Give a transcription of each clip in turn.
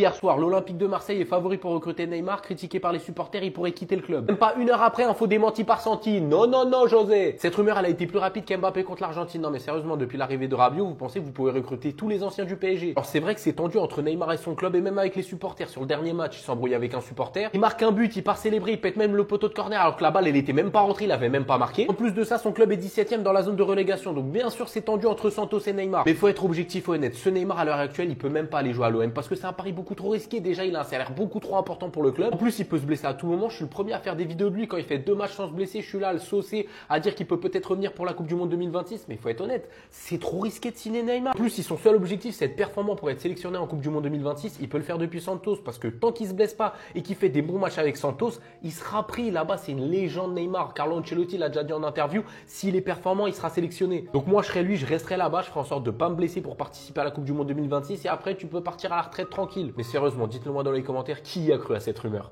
hier soir, l'Olympique de Marseille est favori pour recruter Neymar, critiqué par les supporters, il pourrait quitter le club. Même pas une heure après, info démentie par Santi. Non, non, non, José. Cette rumeur, elle a été plus rapide qu'Mbappé contre l'Argentine. Non, mais sérieusement, depuis l'arrivée de Rabiot, vous pensez que vous pouvez recruter tous les anciens du PSG? Alors c'est vrai que c'est tendu entre Neymar et son club et même avec les supporters. Sur le dernier match, il s'embrouille avec un supporter. Il marque un but, il part célébrer, il pète même le poteau de corner alors que la balle, elle était même pas rentrée, il avait même pas marqué. En plus de ça, son club est 17ème dans la zone de relégation. Donc bien sûr, c'est tendu entre Santos et Neymar. Mais il faut être objectif et honnête. Ce Neymar, à l'heure actuelle, il peut même pas aller jouer à l'OM parce que c'est un pari beaucoup trop risqué. Déjà, il a un salaire beaucoup trop important pour le club. En plus, il peut se blesser à tout moment. Je suis le premier à faire des vidéos de lui quand il fait 2 matchs sans se blesser. Je suis là à le saucer, à dire qu'il peut peut-être revenir pour la Coupe du Monde 2026. Mais il faut être honnête, c'est trop risqué de signer Neymar. En plus, si son seul objectif c'est d'être performant pour être sélectionné en Coupe du Monde 2026, il peut le faire depuis Santos parce que tant qu'il se blesse pas et qu'il fait des bons matchs avec Santos, il sera pris. Là-bas, c'est une légende Neymar. Carlo Ancelotti l'a déjà dit en interview. S'il est performant, il sera sélectionné. Donc moi, je serais lui, je resterai là-bas. Je ferai en sorte de pas me blesser pour participer à la Coupe du Monde 2026 et après, tu peux partir à la retraite tranquille. Mais sérieusement, dites-le moi dans les commentaires qui a cru à cette rumeur.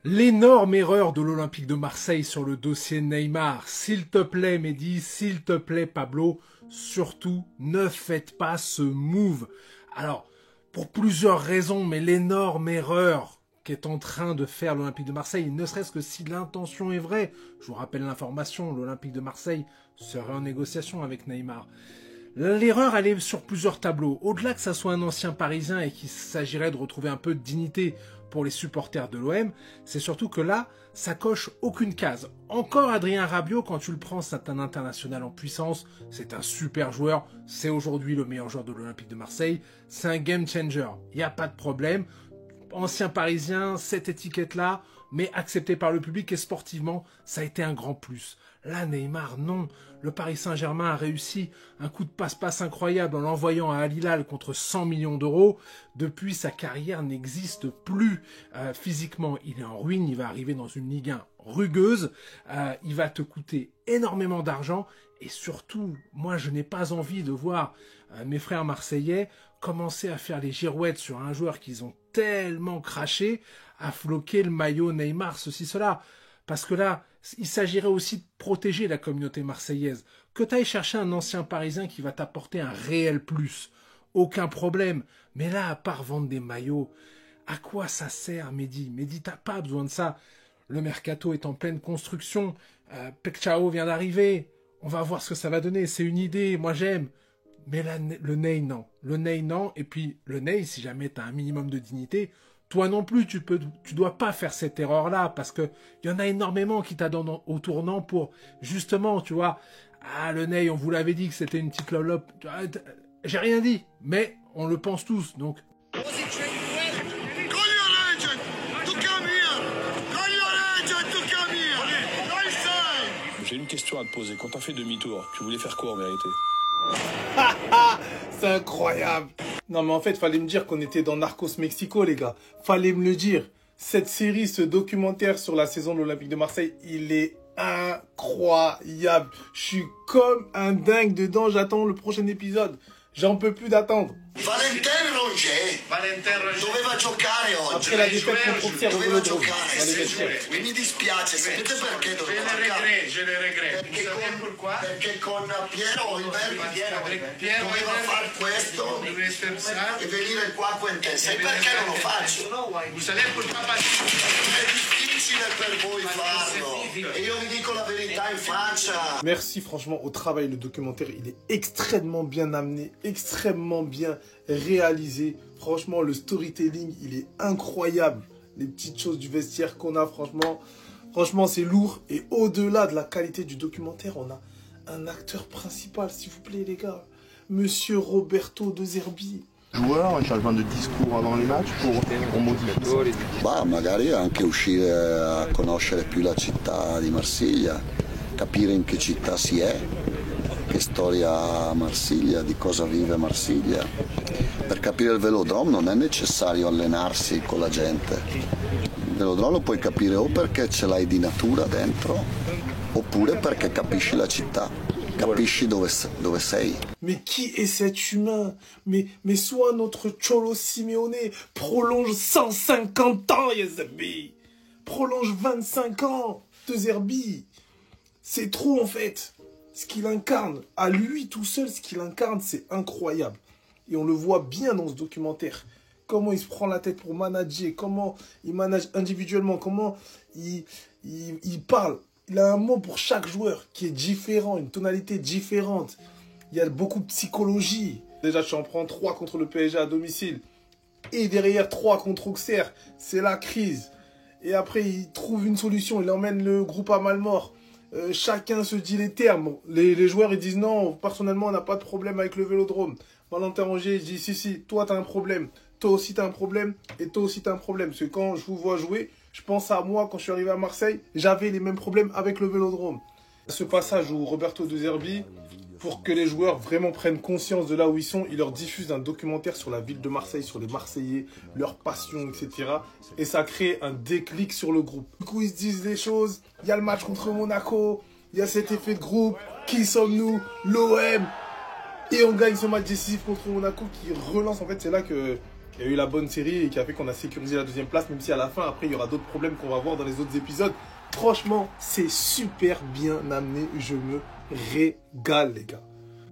L'énorme erreur de l'Olympique de Marseille sur le dossier Neymar. S'il te plaît, Mehdi, s'il te plaît, Pablo, surtout, ne faites pas ce move. Alors, pour plusieurs raisons, mais l'énorme erreur qu'est en train de faire l'Olympique de Marseille, ne serait-ce que si l'intention est vraie, je vous rappelle l'information, l'Olympique de Marseille serait en négociation avec Neymar. L'erreur, elle est sur plusieurs tableaux. Au-delà que ça soit un ancien Parisien et qu'il s'agirait de retrouver un peu de dignité pour les supporters de l'OM, c'est surtout que là, ça coche aucune case. Encore Adrien Rabiot, quand tu le prends, c'est un international en puissance, c'est un super joueur, c'est aujourd'hui le meilleur joueur de l'Olympique de Marseille, c'est un game changer, il n'y a pas de problème. Ancien Parisien, cette étiquette-là, mais accepté par le public et sportivement, ça a été un grand plus. Là, Neymar, non. Le Paris Saint-Germain a réussi un coup de passe-passe incroyable en l'envoyant à Al Hilal contre 100 millions d'euros. Depuis, sa carrière n'existe plus. Physiquement, il est en ruine. Il va arriver dans une Ligue 1 rugueuse. Il va te coûter énormément d'argent. Et surtout, moi, je n'ai pas envie de voir mes frères marseillais commencer à faire les girouettes sur un joueur qu'ils ont tellement craché, à floquer le maillot Neymar, ceci, cela. Parce que là, il s'agirait aussi de protéger la communauté marseillaise. Que tu ailles chercher un ancien Parisien qui va t'apporter un réel plus, aucun problème. Mais là, à part vendre des maillots, à quoi ça sert, Mehdi? Mehdi, t'as pas besoin de ça. Le mercato est en pleine construction. Pekchao vient d'arriver. On va voir ce que ça va donner. C'est une idée, moi j'aime. Mais là, le Ney, non. Le Ney, non. Et puis, le Ney, si jamais tu as un minimum de dignité, toi non plus, tu dois pas faire cette erreur-là, parce que il y en a énormément qui t'attendent au tournant pour, justement, tu vois, ah, le Ney, on vous l'avait dit que c'était une petite lolope. J'ai rien dit, mais on le pense tous, donc. J'ai une question à te poser. Quand t'as fait demi-tour, tu voulais faire quoi en vérité? C'est incroyable. Non mais en fait, fallait me dire qu'on était dans Narcos Mexico, les gars. Fallait me le dire. Cette série, ce documentaire sur la saison de l'Olympique de Marseille, il est incroyable. Je suis comme un dingue dedans. J'attends le prochain épisode. J'en peux plus d'attendre. Valentin Rongier doveva giocare oggi. Après la défaite contre Auxerre, doveva giocare, e mi dispiace, sapete perché doveva giocare? Je le regrette. Vous savez pourquoi? Perché con Piero Inverni doveva fare questo e venire qua a Quentin. Sai perché non lo faccio? Vous savez pourquoi? È difficile per voi farlo. E io vi dico la verità in faccia. Merci franchement au travail. Le documentaire, il est extrêmement bien amené, extrêmement bien réalisé. Franchement, le storytelling, il est incroyable. Les petites choses du vestiaire qu'on a, franchement, c'est lourd. Et au-delà de la qualité du documentaire, on a un acteur principal, s'il vous plaît, les gars. Monsieur Roberto De Zerbi. Joueur, un changement de discours avant les matchs pour modifier ça. Bah, magari anche uscire a conoscere più la città di Marsiglia, capire in che città si è, che storia ha Marsiglia, di cosa vive Marsiglia. Per capire il velodrome non è necessario allenarsi con la gente. Il velodrome lo puoi capire o perché ce l'hai di natura dentro, oppure perché capisci la città. Capisci dove sei. Mais qui est cet humain? Mais soit notre Cholo Simeone prolonge 150 ans, Yazerbi. Prolonge 25 ans, De Zerbi. C'est trop en fait. Ce qu'il incarne, à lui tout seul, ce qu'il incarne, c'est incroyable. Et on le voit bien dans ce documentaire. comment il se prend la tête pour manager, comment il manage individuellement, comment il parle. Il a un mot pour chaque joueur qui est différent, une tonalité différente. Il y a beaucoup de psychologie. Déjà, tu en prends 3 contre le PSG à domicile. Et derrière, 3 contre Auxerre. C'est la crise. Et après, il trouve une solution. Il emmène le groupe à Malmort. Chacun se dit les termes. Les joueurs, ils disent non, personnellement, on n'a pas de problème avec le Vélodrome. Valentin Rongier, il dit si, toi, tu as un problème. Toi aussi, tu as un problème. Et toi aussi, tu as un problème. Parce que quand je vous vois jouer, je pense à moi, quand je suis arrivé à Marseille, j'avais les mêmes problèmes avec le Vélodrome. Ce passage où Roberto De Zerbi, pour que les joueurs vraiment prennent conscience de là où ils sont, il leur diffuse un documentaire sur la ville de Marseille, sur les Marseillais, leur passion, etc. Et ça crée un déclic sur le groupe. Du coup, ils se disent des choses. Il y a le match contre Monaco, il y a cet effet de groupe. Qui sommes-nous? L'OM. Et on gagne ce match décisif contre Monaco qui relance. En fait, c'est là qu'il y a eu la bonne série et qui a fait qu'on a sécurisé la 2e place, même si à la fin, après, il y aura d'autres problèmes qu'on va voir dans les autres épisodes. Franchement, c'est super bien amené. Je me régale, les gars.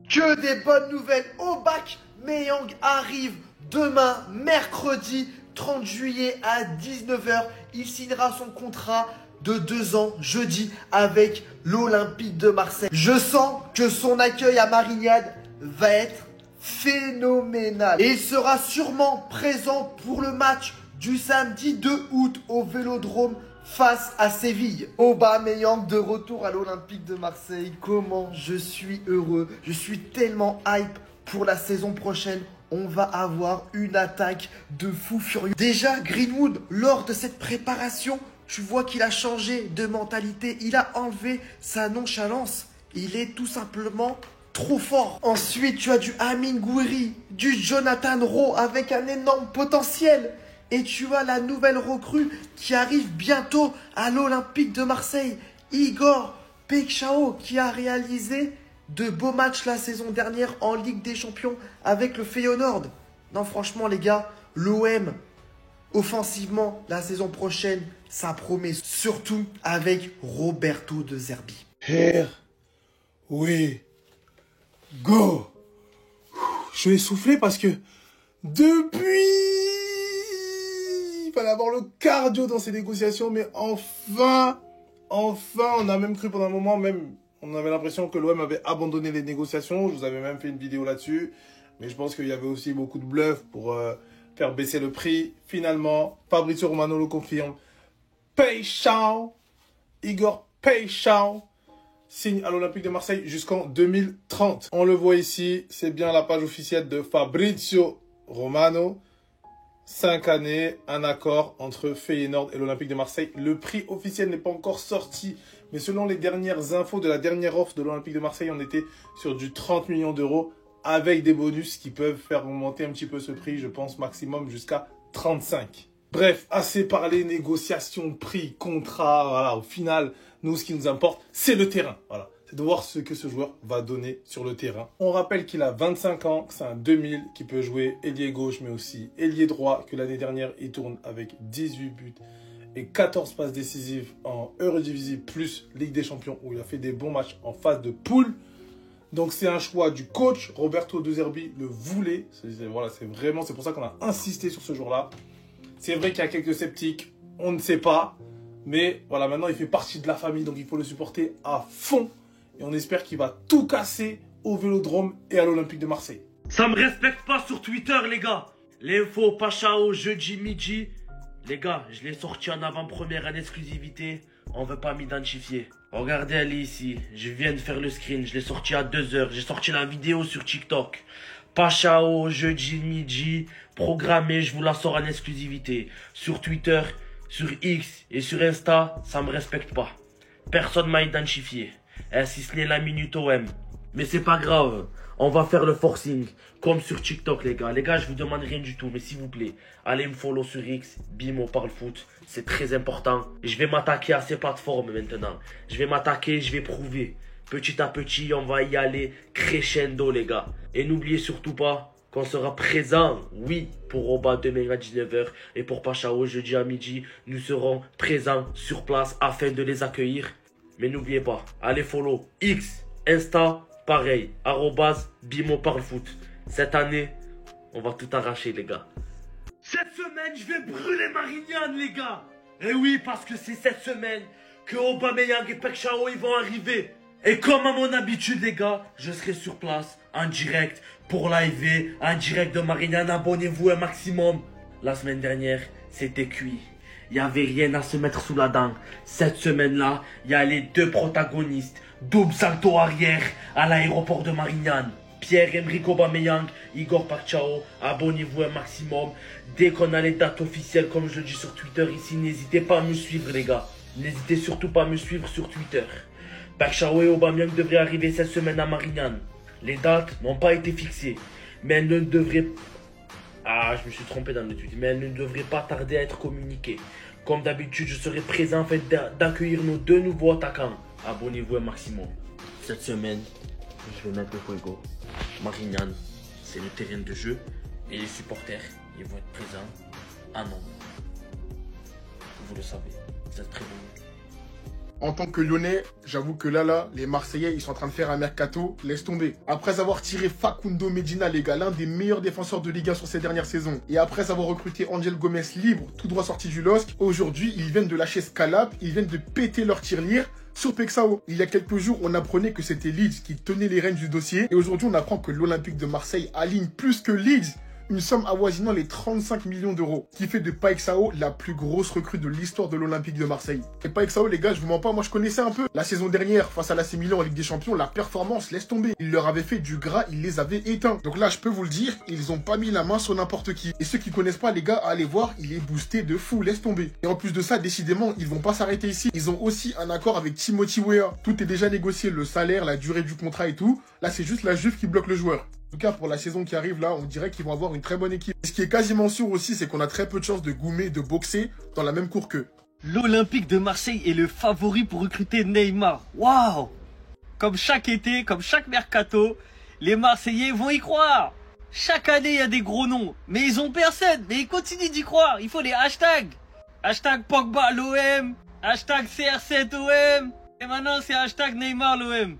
Que des bonnes nouvelles au bac. Meyang arrive demain, mercredi 30 juillet à 19 h. Il signera son contrat de 2 ans jeudi avec l'Olympique de Marseille. Je sens que son accueil à Marignane va être phénoménal. Et il sera sûrement présent pour le match du samedi 2 août au Vélodrome face à Séville. Aubameyang de retour à l'Olympique de Marseille. Comment je suis heureux. Je suis tellement hype pour la saison prochaine. On va avoir une attaque de fou furieux. Déjà, Greenwood, lors de cette préparation, tu vois qu'il a changé de mentalité. Il a enlevé sa nonchalance. Il est tout simplement trop fort. Ensuite, tu as du Amin Gouiri, du Jonathan Rowe avec un énorme potentiel. Et tu as la nouvelle recrue qui arrive bientôt à l'Olympique de Marseille, Igor Peixao, qui a réalisé de beaux matchs la saison dernière en Ligue des Champions avec le Feyenoord. Non, franchement, les gars, l'OM, offensivement, la saison prochaine, ça promet, surtout avec Roberto De Zerbi. Here we go. Je vais souffler parce que depuis... Il fallait avoir le cardio dans ces négociations, mais enfin, on a même cru pendant un moment, on avait l'impression que l'OM avait abandonné les négociations. Je vous avais même fait une vidéo là-dessus, mais je pense qu'il y avait aussi beaucoup de bluff pour faire baisser le prix. Finalement, Fabrizio Romano le confirme. Peixao, Igor Peixao, signe à l'Olympique de Marseille jusqu'en 2030. On le voit ici, c'est bien la page officielle de Fabrizio Romano. 5 années, un accord entre Feyenoord et l'Olympique de Marseille. Le prix officiel n'est pas encore sorti, mais selon les dernières infos de la dernière offre de l'Olympique de Marseille, on était sur du 30 millions d'euros avec des bonus qui peuvent faire augmenter un petit peu ce prix, je pense maximum jusqu'à 35. Bref, assez parlé, négociations, prix, contrat, voilà, au final, nous, ce qui nous importe, c'est le terrain, voilà. C'est de voir ce que ce joueur va donner sur le terrain. On rappelle qu'il a 25 ans, que c'est un 2000, qui peut jouer ailier gauche, mais aussi ailier droit, que l'année dernière, il tourne avec 18 buts et 14 passes décisives en Eredivisie, plus Ligue des Champions, où il a fait des bons matchs en phase de poule. Donc c'est un choix du coach, Roberto De Zerbi le voulait. Voilà, c'est pour ça qu'on a insisté sur ce joueur-là. C'est vrai qu'il y a quelques sceptiques, on ne sait pas. Mais voilà, maintenant il fait partie de la famille, donc il faut le supporter à fond. Et on espère qu'il va tout casser au Vélodrome et à l'Olympique de Marseille. Ça me respecte pas sur Twitter, les gars. L'info Peixao jeudi midi. Les gars, je l'ai sorti en avant-première en exclusivité. On veut pas m'identifier. Regardez, elle est ici. Je viens de faire le screen. Je l'ai sorti à 2 h. J'ai sorti la vidéo sur TikTok. Peixao jeudi midi. Programmé, je vous la sors en exclusivité. Sur Twitter, sur X et sur Insta, ça me respecte pas. Personne m'a identifié. Si ce n'est la minute OM. Mais c'est pas grave. On va faire le forcing. Comme sur TikTok, les gars. Les gars, je vous demande rien du tout. Mais s'il vous plaît, allez me follow sur X. Bim, on parle foot. C'est très important. Je vais m'attaquer à ces plateformes maintenant. Je vais m'attaquer, je vais prouver. Petit à petit, on va y aller crescendo, les gars. Et n'oubliez surtout pas qu'on sera présent, oui, pour Oba demain à 19 h. Et pour Peixao jeudi à midi. Nous serons présents sur place afin de les accueillir. Mais n'oubliez pas, allez follow X, Insta, pareil, @Bimo parle foot. Cette année, on va tout arracher, les gars. Cette semaine, je vais brûler Marignane, les gars. Et oui, parce que c'est cette semaine que Aubameyang et Pek Chao ils vont arriver. Et comme à mon habitude, les gars, je serai sur place, en direct, pour live, en direct de Marignane. Abonnez-vous un maximum. La semaine dernière, c'était cuit. Il n'y avait rien à se mettre sous la dent. Cette semaine-là, il y a les deux protagonistes. Double salto arrière à l'aéroport de Marignane. Pierre-Emerick Aubameyang, Igor Pek Chao. Abonnez-vous un maximum. Dès qu'on a les dates officielles, comme je le dis sur Twitter ici, n'hésitez pas à me suivre, les gars. N'hésitez surtout pas à me suivre sur Twitter. Pek Chao et Aubameyang devraient arriver cette semaine à Marignane. Les dates n'ont pas été fixées, mais elles ne devraient... Ah, je me suis trompé dans le tweet. Mais elles ne devraient pas tarder à être communiquées. Comme d'habitude, je serai présent en fait d'accueillir nos deux nouveaux attaquants. Abonnez-vous un maximum. Cette semaine, je vais mettre le fuego. Marignane, c'est le terrain de jeu. Et les supporters, ils vont être présents en nombre. Vous le savez, vous êtes très bons. En tant que Lyonnais, j'avoue que là, les Marseillais, ils sont en train de faire un mercato, laisse tomber. Après avoir tiré Facundo Medina, les gars, l'un des meilleurs défenseurs de Ligue 1 sur ces dernières saisons, et après avoir recruté Angel Gomez libre, tout droit sorti du LOSC, aujourd'hui, ils viennent de lâcher Scalap, ils viennent de péter leur tirelire sur Pek Chao. Il y a quelques jours, on apprenait que c'était Leeds qui tenait les rênes du dossier, et aujourd'hui, on apprend que l'Olympique de Marseille aligne plus que Leeds une somme avoisinant les 35 millions d'euros, qui fait de Pek Chao la plus grosse recrue de l'histoire de l'Olympique de Marseille. Et Pek Chao, les gars, je vous mens pas, moi je connaissais un peu. La saison dernière, face à l'AC Milan en Ligue des Champions, la performance laisse tomber. Il leur avait fait du gras, il les avait éteints. Donc là, je peux vous le dire, ils ont pas mis la main sur n'importe qui. Et ceux qui connaissent pas, les gars, allez voir, il est boosté de fou, laisse tomber. Et en plus de ça, décidément, ils vont pas s'arrêter ici. Ils ont aussi un accord avec Timothy Weah. Tout est déjà négocié, le salaire, la durée du contrat et tout. Là, c'est juste la Juve qui bloque le joueur. En tout cas, pour la saison qui arrive, là, on dirait qu'ils vont avoir une très bonne équipe. Et ce qui est quasiment sûr aussi, c'est qu'on a très peu de chances de goumer, de boxer dans la même cour qu'eux. L'Olympique de Marseille est le favori pour recruter Neymar. Waouh! Comme chaque été, comme chaque mercato, les Marseillais vont y croire. Chaque année, il y a des gros noms. Mais ils ont personne. Mais ils continuent d'y croire. Il faut les hashtags. Hashtag Pogba l'OM. Hashtag CR7 OM. Et maintenant, c'est hashtag Neymar l'OM.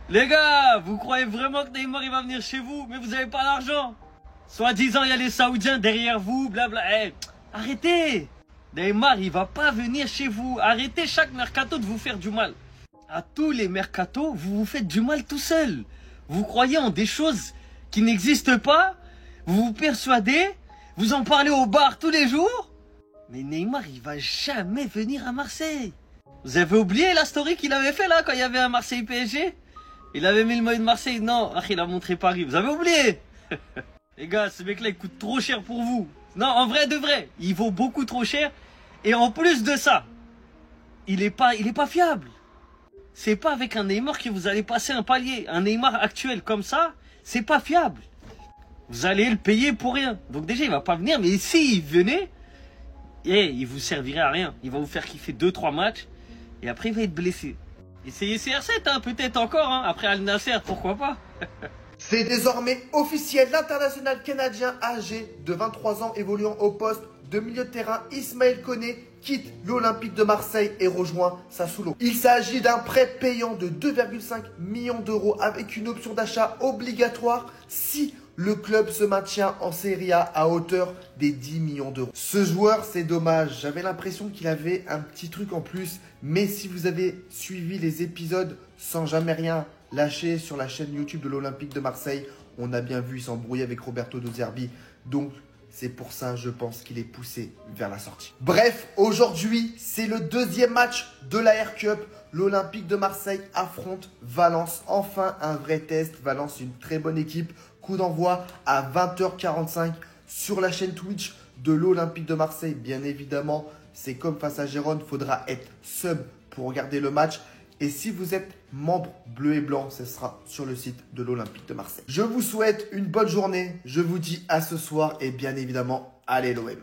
Les gars, vous croyez vraiment que Neymar il va venir chez vous, mais vous n'avez pas l'argent? Soi-disant, il y a les Saoudiens derrière vous, blabla. Hey, arrêtez! Neymar, il va pas venir chez vous. Arrêtez chaque mercato de vous faire du mal. À tous les mercatos, vous vous faites du mal tout seul. Vous croyez en des choses qui n'existent pas? Vous vous persuadez? Vous en parlez au bar tous les jours? Mais Neymar, il va jamais venir à Marseille. Vous avez oublié la story qu'il avait fait là, quand il y avait un Marseille PSG? Il avait mis le maillot de Marseille. Non, il a montré Paris. Vous avez oublié? Les gars, ce mec-là, il coûte trop cher pour vous. Non, en vrai de vrai, il vaut beaucoup trop cher. Et en plus de ça, il est pas fiable. C'est pas avec un Neymar que vous allez passer un palier. Un Neymar actuel comme ça, c'est pas fiable. Vous allez le payer pour rien. Donc déjà, il va pas venir. Mais s'il venait, il vous servirait à rien. Il va vous faire kiffer 2-3 matchs. Et après, il va être blessé. Essayez CR7, hein, peut-être encore, hein. Après Al Nasser, pourquoi pas? C'est désormais officiel, l'international canadien âgé de 23 ans évoluant au poste de milieu de terrain, Ismaël Koné, quitte l'Olympique de Marseille et rejoint Sassuolo. Il s'agit d'un prêt payant de 2,5 millions d'euros avec une option d'achat obligatoire si le club se maintient en Serie A à hauteur des 10 millions d'euros. Ce joueur, c'est dommage. J'avais l'impression qu'il avait un petit truc en plus. Mais si vous avez suivi les épisodes sans jamais rien lâcher sur la chaîne YouTube de l'Olympique de Marseille, on a bien vu, il s'embrouillait avec Roberto De Zerbi. Donc, c'est pour ça, je pense qu'il est poussé vers la sortie. Bref, aujourd'hui, c'est le deuxième match de la Air Cup. L'Olympique de Marseille affronte Valence. Enfin, un vrai test. Valence, une très bonne équipe. Coup d'envoi à 20h45 sur la chaîne Twitch de l'Olympique de Marseille. Bien évidemment, c'est comme face à Gérone, il faudra être sub pour regarder le match. Et si vous êtes membre bleu et blanc, ce sera sur le site de l'Olympique de Marseille. Je vous souhaite une bonne journée. Je vous dis à ce soir et bien évidemment, allez l'OM.